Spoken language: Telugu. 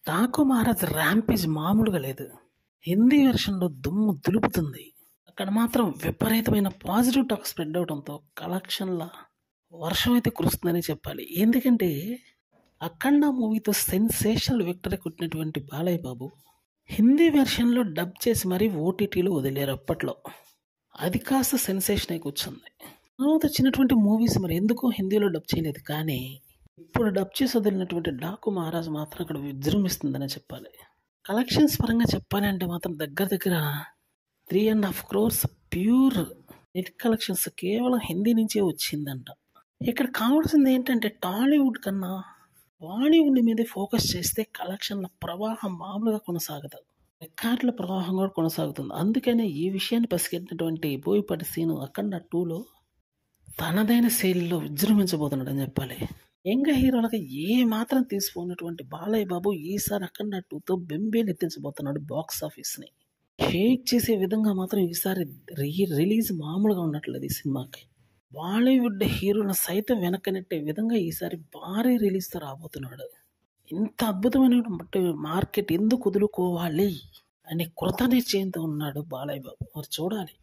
ఠాకూర్ మహారాజ్ ర్యాంపేజ్ మామూలుగా లేదు. హిందీ వెర్షన్‌లో దుమ్ము దులుపుతుంది. అక్కడ మాత్రం విపరీతమైన పాజిటివ్ టాక్ స్ప్రెడ్ అవ్వడంతో కలెక్షన్‌ల వర్షం అయితే కురుస్తుందనే చెప్పాలి. ఎందుకంటే 'అఖండ' మూవీతో సెన్సేషనల్ విక్టరీ కొట్టినటువంటి బాలయ్య బాబు హిందీ వెర్షన్‌లో డబ్ చేసి మరీ ఓటీటీలో వదిలారు అప్పట్లో. అది కాస్త సెన్సేషన్ అయి కూర్చుంది. తర్వాత వచ్చినటువంటి మూవీస్ మరి ఎందుకో హిందీలో డబ్ చేయలేదు. కానీ ఇప్పుడు డబ్ చేసి వదిలినటువంటి 'ఠాకూర్ మహారాజ్' మాత్రం అక్కడ విజృంభిస్తుందనే చెప్పాలి. కలెక్షన్స్ పరంగా చెప్పాలి అంటే మాత్రం దగ్గర 3.5 crores ప్యూర్ నెట్ కలెక్షన్స్ కేవలం హిందీ నుంచే వచ్చిందంట. ఇక్కడ కావాల్సింది ఏంటంటే టాలీవుడ్ కన్నా బాలీవుడ్ మీదే ఫోకస్ చేస్తే కలెక్షన్ల ప్రవాహం మామూలుగా కొనసాగదు. రికార్డుల ప్రవాహం కూడా కొనసాగుతుంది. అందుకనే ఈ విషయాన్ని పసిగట్టినటువంటి బోయపాటి శ్రీను 'అఖండ 2లో తనదైన శైలిలో విజృంభించబోతున్నాడని చెప్పాలి. యంగ్ హీరోలకు ఏ మాత్రం తీసిపోయినటువంటి బాలయ్య బాబు ఈసారి 'అఖండ 2తో బెంబేలు ఎత్తించబోతున్నాడు బాక్స్ ఆఫీస్ని. షేక్ చేసే విధంగా మాత్రం ఈసారి రిలీజ్ మామూలుగా ఉండట్లేదు ఈ సినిమాకి. బాలీవుడ్ హీరోలను సైతం వెనక్కనెట్టే విధంగా ఈసారి భారీ రిలీజ్తో రాబోతున్నాడు. ఇంత అద్భుతమైన మార్కెట్ ఎందుకు వదులుకోవాలి అనే కృత నిశ్చయంతో ఉన్నాడు బాలయ్య బాబు. మరి చూడాలి.